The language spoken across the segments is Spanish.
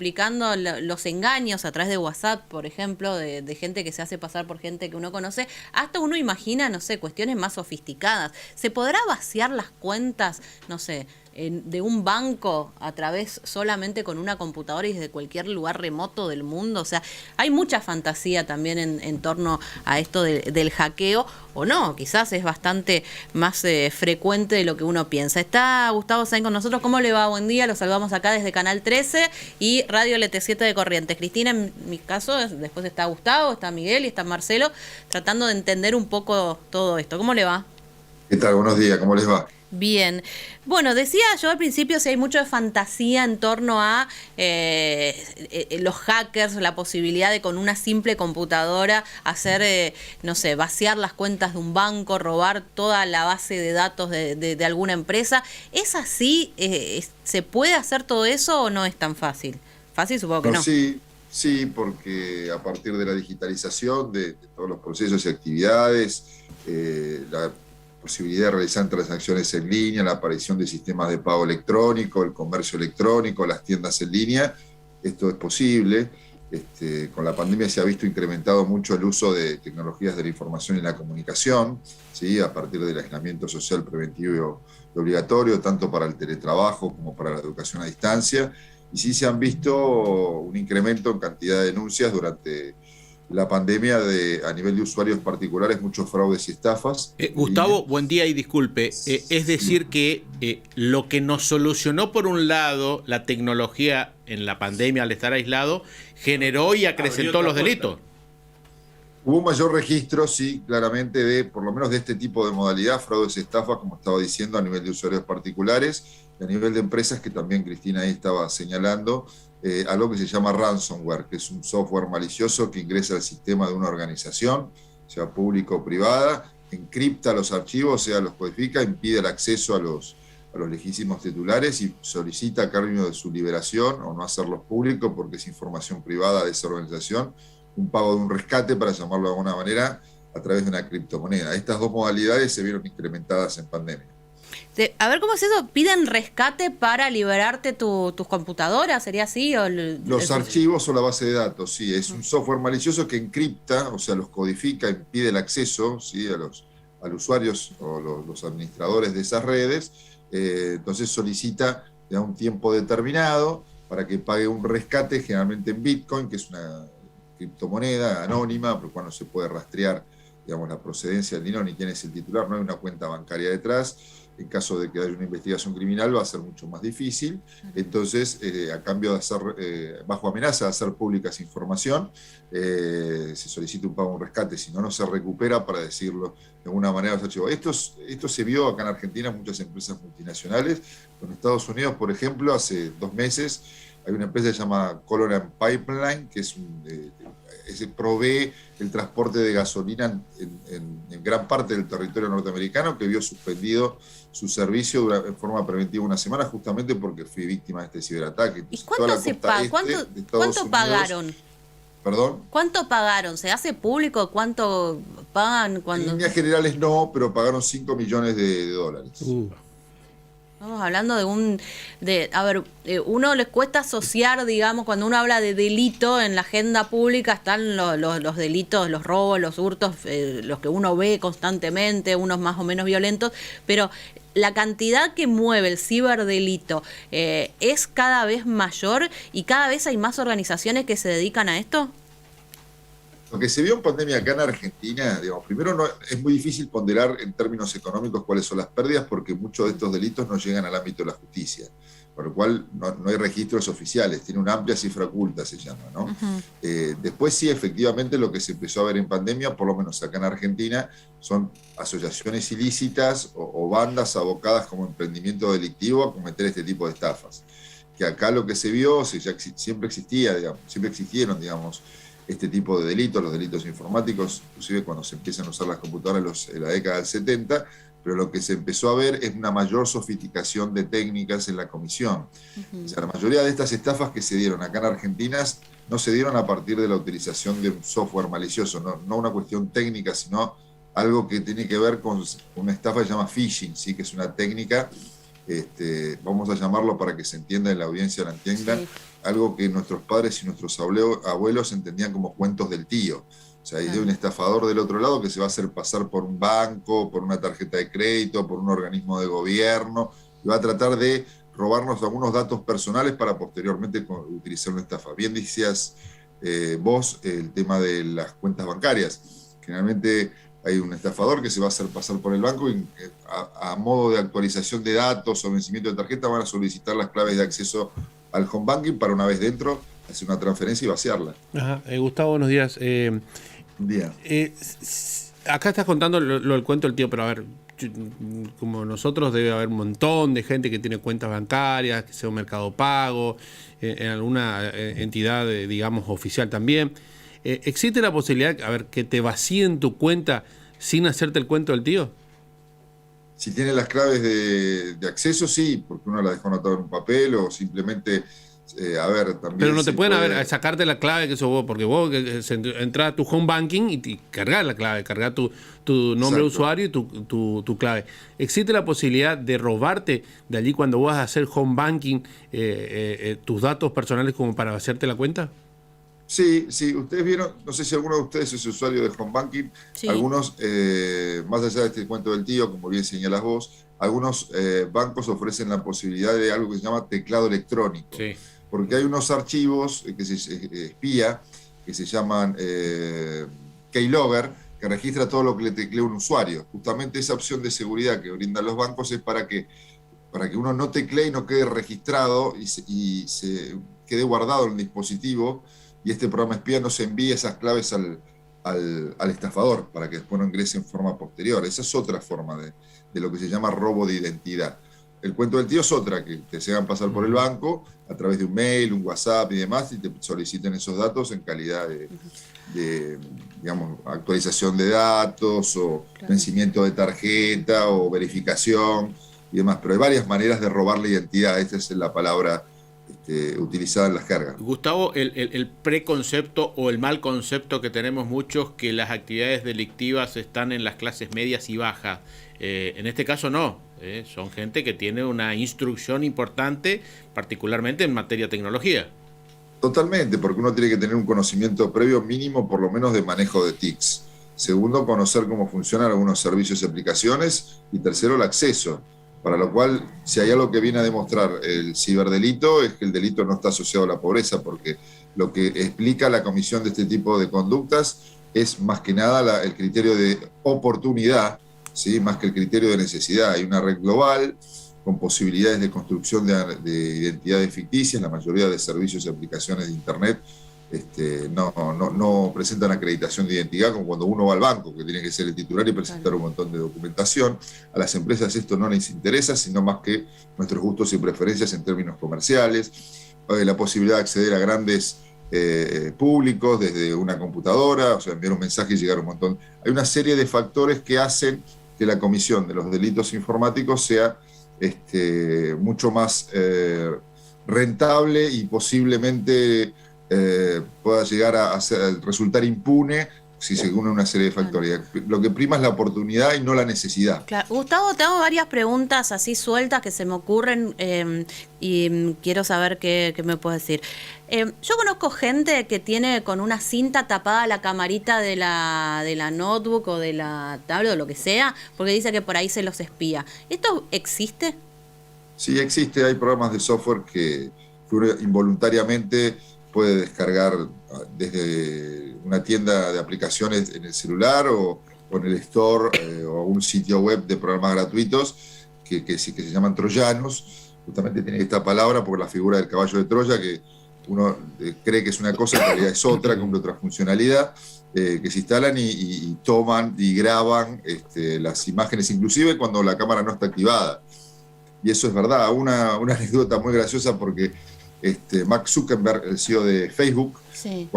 explicando los engaños a través de WhatsApp, por ejemplo, de gente que se hace pasar por gente que uno conoce, hasta uno imagina, no sé, cuestiones más sofisticadas. ¿Se podrá vaciar las cuentas, no sé, de un banco a través solamente con una computadora y desde cualquier lugar remoto del mundo? O sea, hay mucha fantasía también en torno a esto del hackeo, o no, quizás es bastante más frecuente de lo que uno piensa. Está Gustavo Sainz con nosotros. ¿Cómo le va? Buen día, lo saludamos acá desde Canal 13 y Radio LT7 de Corrientes. Cristina, en mi caso, después está Gustavo, está Miguel y está Marcelo, tratando de entender un poco todo esto. ¿Cómo le va? ¿Qué tal? Buenos días, ¿cómo les va? Bien. Bueno, decía yo al principio si hay mucho de fantasía en torno a los hackers, la posibilidad de con una simple computadora hacer, no sé, vaciar las cuentas de un banco, robar toda la base de datos de alguna empresa. ¿Es así? ¿Se puede hacer todo eso o no es tan fácil? Fácil supongo que No, no. sí, sí, porque a partir de la digitalización de todos los procesos y actividades, la posibilidad de realizar transacciones en línea, la aparición de sistemas de pago electrónico, el comercio electrónico, las tiendas en línea, esto es posible. Con la pandemia se ha visto incrementado mucho el uso de tecnologías de la información y la comunicación, ¿sí? A partir del aislamiento social preventivo y obligatorio, tanto para el teletrabajo como para la educación a distancia. Y sí se han visto un incremento en cantidad de denuncias durante la pandemia a nivel de usuarios particulares, muchos fraudes y estafas en línea. Gustavo, buen día y disculpe. Es Sí, decir que lo que nos solucionó por un lado la tecnología en la pandemia al estar aislado, generó y acrecentó los delitos. hubo un mayor registro, sí, claramente, por lo menos de este tipo de modalidad, fraudes y estafas, como estaba diciendo, a nivel de usuarios particulares y a nivel de empresas, que también Cristina ahí estaba señalando, algo que se llama ransomware, que es un software malicioso que ingresa al sistema de una organización, sea pública o privada, encripta los archivos, o sea, los codifica, impide el acceso a los legítimos titulares y solicita a cambio de su liberación o no hacerlos públicos porque es información privada de esa organización, un pago de un rescate, para llamarlo de alguna manera, a través de una criptomoneda. Estas dos modalidades se vieron incrementadas en pandemia. A ver, ¿cómo es eso? ¿Piden rescate para liberarte tus computadoras? ¿Sería así? Los archivos o la base de datos, sí, es un software malicioso que encripta, o sea, los codifica, impide el acceso, ¿sí? A los usuarios o los administradores de esas redes. Entonces solicita ya un tiempo determinado para que pague un rescate, generalmente en Bitcoin, que es una criptomoneda anónima, por lo cual no se puede rastrear, digamos, la procedencia del dinero ni quién es el titular, no hay una cuenta bancaria detrás. En caso de que haya una investigación criminal va a ser mucho más difícil. Entonces, a cambio de hacer, bajo amenaza de hacer pública esa información, se solicita un pago, un rescate, si no, no se recupera, para decirlo de alguna manera, los archivos. Esto se vio acá en Argentina en muchas empresas multinacionales. En Estados Unidos, por ejemplo, hace 2 meses, hay una empresa que se llama Color and Pipeline, que provee el transporte de gasolina en gran parte del territorio norteamericano, que vio suspendido su servicio en forma preventiva una semana, justamente porque fui víctima de este ciberataque. ¿Y Entonces, toda cuánto la se costa paga? este de Estados ¿Cuánto Unidos, pagaron? perdón, ¿Cuánto pagaron? ¿Se hace público cuánto pagan en cuando...? líneas generales no, pero pagaron 5 millones de dólares. Estamos hablando a ver, uno les cuesta asociar, digamos, cuando uno habla de delito en la agenda pública están los delitos, los robos, los hurtos, los que uno ve constantemente, unos más o menos violentos, pero la cantidad que mueve el ciberdelito es cada vez mayor y cada vez hay más organizaciones que se dedican a esto. Lo que se vio en pandemia acá en Argentina, digamos, primero es muy difícil ponderar en términos económicos cuáles son las pérdidas, porque muchos de estos delitos no llegan al ámbito de la justicia, por lo cual no hay registros oficiales, tiene una amplia cifra oculta, se llama, ¿no? Uh-huh. Después sí, efectivamente, lo que se empezó a ver en pandemia, por lo menos acá en Argentina, son asociaciones ilícitas o bandas abocadas como emprendimiento delictivo a cometer este tipo de estafas. Que acá lo que se vio, siempre existía, digamos, siempre existieron, digamos, este tipo de delitos, los delitos informáticos, inclusive cuando se empiezan a usar las computadoras en la década del 70, pero lo que se empezó a ver es una mayor sofisticación de técnicas en la comisión. Uh-huh. O sea, la mayoría de estas estafas que se dieron acá en Argentina no se dieron a partir de la utilización de un software malicioso, no una cuestión técnica, sino algo que tiene que ver con una estafa que se llama phishing, ¿sí? Que es una técnica, vamos a llamarlo para que se entienda y la audiencia la entienda, Sí. algo que nuestros padres y nuestros abuelos entendían como cuentos del tío. O sea, hay un estafador del otro lado que se va a hacer pasar por un banco, por una tarjeta de crédito, por un organismo de gobierno, y va a tratar de robarnos algunos datos personales para posteriormente utilizar una estafa. Bien decías vos el tema de las cuentas bancarias. Generalmente hay un estafador que se va a hacer pasar por el banco y a modo de actualización de datos o vencimiento de tarjeta van a solicitar las claves de acceso al home banking para una vez dentro hacer una transferencia y vaciarla. Ajá. Gustavo, buenos días. Día. Acá estás contando lo del cuento del tío, pero a ver, como nosotros debe haber un montón de gente que tiene cuentas bancarias, que sea un Mercado Pago, en alguna entidad, digamos, oficial también. ¿Existe la posibilidad, a ver, que te vacíen tu cuenta sin hacerte el cuento del tío? Si tiene las claves de acceso, sí, porque uno la dejó anotada en un papel o simplemente, a ver, también... Pero no te pueden sacarte la clave que sos vos, porque vos entras a tu home banking y cargas la clave, cargas tu nombre de usuario y tu clave. ¿Existe la posibilidad de robarte de allí cuando vas a hacer home banking tus datos personales como para hacerte la cuenta? Sí, ustedes vieron, no sé si alguno de ustedes es usuario de home banking, sí. Algunos, más allá de este cuento del tío, como bien señalas vos, algunos bancos ofrecen la posibilidad de algo que se llama teclado electrónico, sí. Porque hay unos archivos que se espía, que se llaman keylogger, que registra todo lo que le teclea un usuario. Justamente esa opción de seguridad que brindan los bancos es para que uno no teclee y no quede registrado y se quede guardado en el dispositivo, y este programa espía nos envía esas claves al estafador para que después no ingrese en forma posterior. Esa es otra forma de lo que se llama robo de identidad. El cuento del tío es otra, que te se hagan pasar por el banco a través de un mail, un WhatsApp y demás, y te soliciten esos datos en calidad de digamos, actualización de datos o vencimiento de tarjeta o verificación y demás. Pero hay varias maneras de robar la identidad. Esta es la palabra utilizada en las cargas. Gustavo, el preconcepto o el mal concepto que tenemos muchos, que las actividades delictivas están en las clases medias y bajas. En este caso no, son gente que tiene una instrucción importante, particularmente en materia de tecnología. Totalmente, porque uno tiene que tener un conocimiento previo mínimo, por lo menos de manejo de TICs. Segundo, conocer cómo funcionan algunos servicios y aplicaciones. Y tercero, el acceso. Para lo cual, si hay algo que viene a demostrar el ciberdelito, es que el delito no está asociado a la pobreza, porque lo que explica la comisión de este tipo de conductas es más que nada el criterio de oportunidad, ¿sí? Más que el criterio de necesidad. Hay una red global con posibilidades de construcción de identidades ficticias. La mayoría de servicios y aplicaciones de Internet no presentan acreditación de identidad, como cuando uno va al banco, que tiene que ser el titular y presentar un montón de documentación. A las empresas esto no les interesa, sino más que nuestros gustos y preferencias en términos comerciales. La posibilidad de acceder a grandes públicos desde una computadora, o sea, enviar un mensaje y llegar a un montón. Hay una serie de factores que hacen que la comisión de los delitos informáticos sea mucho más rentable y posiblemente pueda llegar a resultar impune si se une una serie de factores. Lo que prima es la oportunidad y no la necesidad. Claro. Gustavo, te hago varias preguntas así sueltas que se me ocurren y quiero saber qué me puedes decir. Yo conozco gente que tiene con una cinta tapada la camarita de la notebook o de la tablet o lo que sea, porque dice que por ahí se los espía. ¿Esto existe? Sí, existe. Hay programas de software que uno involuntariamente puede descargar desde una tienda de aplicaciones en el celular o en el store o un sitio web de programas gratuitos que se llaman troyanos. Justamente tiene esta palabra por la figura del caballo de Troya, que uno cree que es una cosa, en realidad es otra, cumple otra funcionalidad, que se instalan y toman y graban las imágenes, inclusive cuando la cámara no está activada. Y eso es verdad. Una anécdota muy graciosa, porque Mark Zuckerberg, el CEO de Facebook, sí.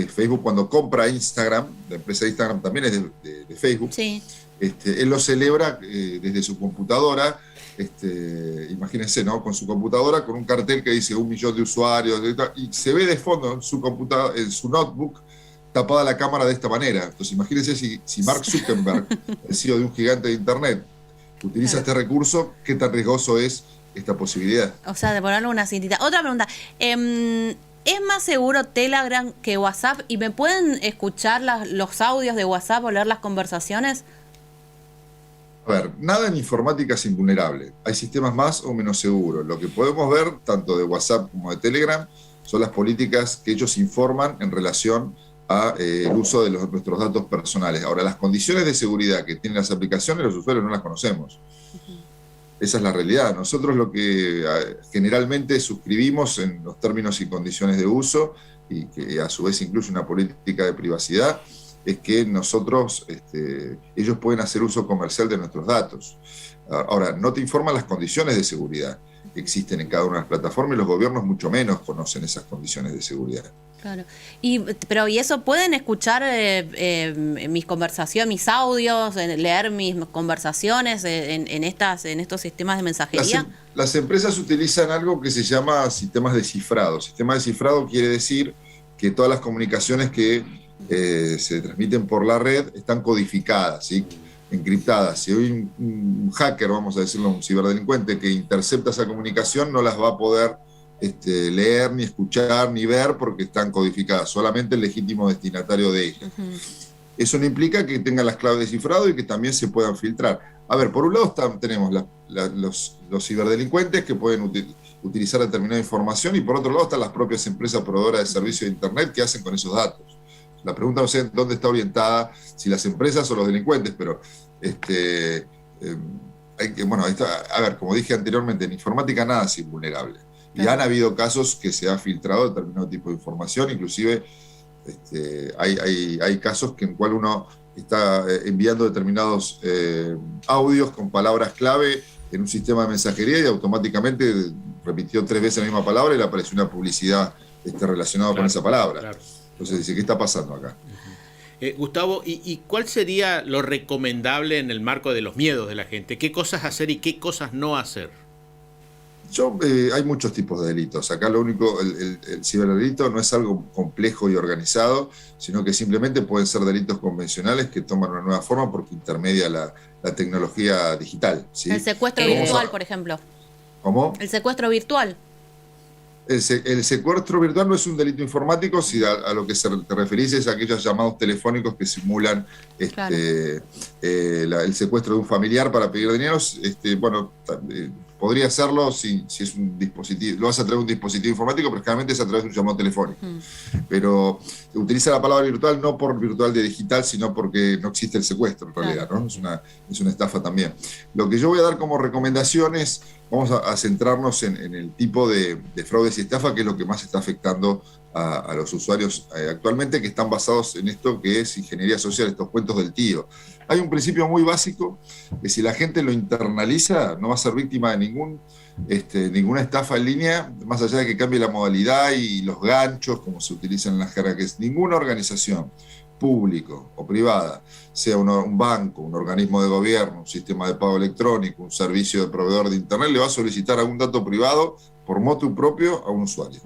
Facebook cuando compra Instagram, la empresa de Instagram también es de Facebook, sí. Él lo celebra desde su computadora, imagínense, ¿no? Con su computadora, con un cartel que dice 1 millón de usuarios, y se ve de fondo en su computadora, en su notebook, tapada la cámara de esta manera. Entonces imagínense si Mark Zuckerberg, el CEO de un gigante de Internet, utiliza este recurso, qué tan riesgoso es esta posibilidad. O sea, de ponerle una cintita. Otra pregunta. ¿Es más seguro Telegram que WhatsApp? ¿Y me pueden escuchar los audios de WhatsApp o leer las conversaciones? A ver, nada en informática es invulnerable. Hay sistemas más o menos seguros. Lo que podemos ver, tanto de WhatsApp como de Telegram, son las políticas que ellos informan en relación al uso de nuestros datos personales. Ahora, las condiciones de seguridad que tienen las aplicaciones, los usuarios no las conocemos. Esa es la realidad. Nosotros lo que generalmente suscribimos en los términos y condiciones de uso, y que a su vez incluye una política de privacidad, es que nosotros, ellos pueden hacer uso comercial de nuestros datos. Ahora, no te informan las condiciones de seguridad que existen en cada una de las plataformas y los gobiernos mucho menos conocen esas condiciones de seguridad. Claro. ¿Y eso pueden escuchar mis conversaciones, mis audios, leer mis conversaciones en estos sistemas de mensajería? Las empresas utilizan algo que se llama sistemas de cifrado. Sistema de cifrado quiere decir que todas las comunicaciones que se transmiten por la red están codificadas, ¿sí? Encriptadas. Si hay un hacker, vamos a decirlo, un ciberdelincuente que intercepta esa comunicación, no las va a poder leer, ni escuchar, ni ver porque están codificadas, solamente el legítimo destinatario de ellas. Eso no implica que tengan las claves de cifrado y que también se puedan filtrar. A ver, por un lado tenemos los ciberdelincuentes que pueden utilizar determinada información y por otro lado están las propias empresas proveedoras de servicios de Internet que hacen con esos datos. La pregunta no sé dónde está orientada, si las empresas o los delincuentes, pero a ver, como dije anteriormente, en informática nada es invulnerable. Y han habido casos que se ha filtrado determinado tipo de información, inclusive hay casos en cual uno está enviando determinados audios con palabras clave en un sistema de mensajería y automáticamente repitió 3 veces la misma palabra y le apareció una publicidad relacionada con esa palabra. Claro. Entonces dice, ¿qué está pasando acá? Gustavo, ¿y cuál sería lo recomendable en el marco de los miedos de la gente? ¿Qué cosas hacer y qué cosas no hacer? Hay muchos tipos de delitos. Acá lo único, el ciberdelito no es algo complejo y organizado, sino que simplemente pueden ser delitos convencionales que toman una nueva forma porque intermedia la tecnología digital, ¿sí? El secuestro virtual, por ejemplo. ¿Cómo? El secuestro virtual. El secuestro virtual no es un delito informático, si a lo que te referís es a aquellos llamados telefónicos que simulan claro. El secuestro de un familiar para pedir dinero. Podría hacerlo si es un dispositivo, lo vas a través de un dispositivo informático, pero generalmente es a través de un llamado telefónico. Pero utiliza la palabra virtual no por virtual de digital, sino porque no existe el secuestro en realidad, ¿no? Es una estafa también. Lo que yo voy a dar como recomendaciones, vamos a centrarnos en el tipo de fraudes y estafa, que es lo que más está afectando a los usuarios actualmente, que están basados en esto que es ingeniería social, estos cuentos del tío. Hay un principio muy básico que si la gente lo internaliza no va a ser víctima de ninguna estafa en línea, más allá de que cambie la modalidad y los ganchos, como se utilizan en la jerga, que es ninguna organización, público o privada, sea un banco, un organismo de gobierno, un sistema de pago electrónico, un servicio de proveedor de Internet, le va a solicitar algún dato privado por motu propio a un usuario.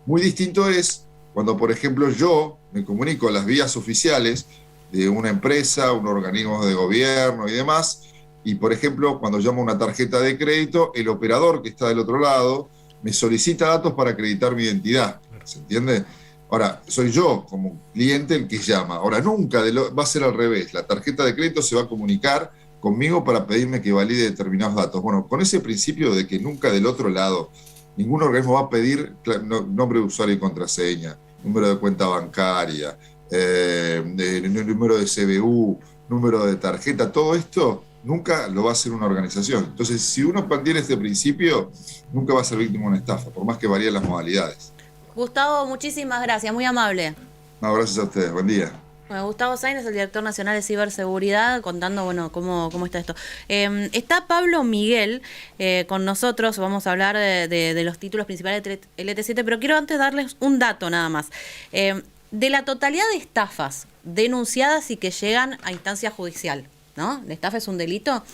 Muy distinto es cuando, por ejemplo, yo me comunico a las vías oficiales de una empresa, un organismo de gobierno y demás, y por ejemplo, cuando llamo a una tarjeta de crédito, el operador que está del otro lado me solicita datos para acreditar mi identidad, ¿se entiende? Ahora, soy yo como cliente el que llama. Ahora, nunca va a ser al revés, la tarjeta de crédito se va a comunicar conmigo para pedirme que valide determinados datos. Bueno, con ese principio de que nunca del otro lado ningún organismo va a pedir nombre de usuario y contraseña, número de cuenta bancaria, número de CBU, número de tarjeta, todo esto nunca lo va a hacer una organización. Entonces, si uno mantiene este principio, nunca va a ser víctima de una estafa, por más que varíen las modalidades. Gustavo, muchísimas gracias, muy amable. No, gracias a ustedes, buen día. Bueno, Gustavo Sainz es el director nacional de ciberseguridad, contando cómo está esto. Está Pablo Miguel con nosotros, vamos a hablar de los títulos principales de LT7, pero quiero antes darles un dato nada más. De la totalidad de estafas denunciadas y que llegan a instancia judicial, ¿no? La estafa es un delito.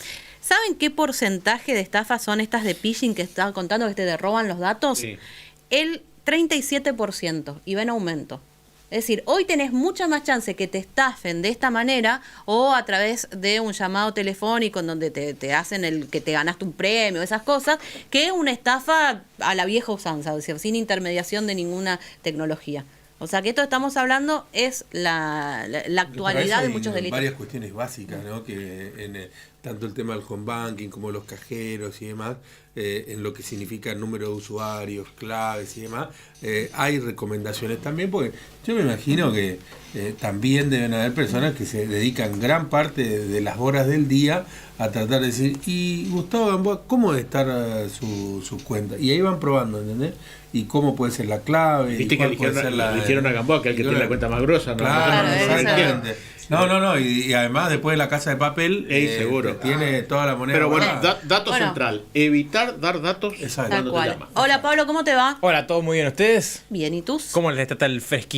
¿Saben qué porcentaje de estafas son estas de phishing que estaban contando, que te roban los datos? Sí. El 37%, y ven aumento. Es decir, hoy tenés mucha más chance que te estafen de esta manera o a través de un llamado telefónico en donde te hacen el que te ganaste un premio, esas cosas, que una estafa a la vieja usanza, es decir, sin intermediación de ninguna tecnología. O sea que esto estamos hablando es la actualidad de muchos delitos. Varias cuestiones básicas, ¿no? Que tanto el tema del home banking como los cajeros y demás, en lo que significa el número de usuarios, claves y demás, hay recomendaciones también, porque yo me imagino que también deben haber personas que se dedican gran parte de las horas del día a tratar de decir, y Gustavo Gamboa, ¿cómo debe estar su cuenta? Y ahí van probando, ¿entendés? Y cómo puede ser la clave. Viste que eligieron a Gamboa, que es el que tiene la cuenta más gruesa, ¿no? Claro, exactamente. No, y además después de la Casa de Papel seguro. tiene toda la moneda. Pero bueno, guardada. dato central, evitar dar datos Exacto. cuando Tal te cual. llaman. Hola Pablo, ¿cómo te va? Hola, ¿todo muy bien? ¿Ustedes? Bien, ¿y tú? ¿Cómo les trata el fresquito?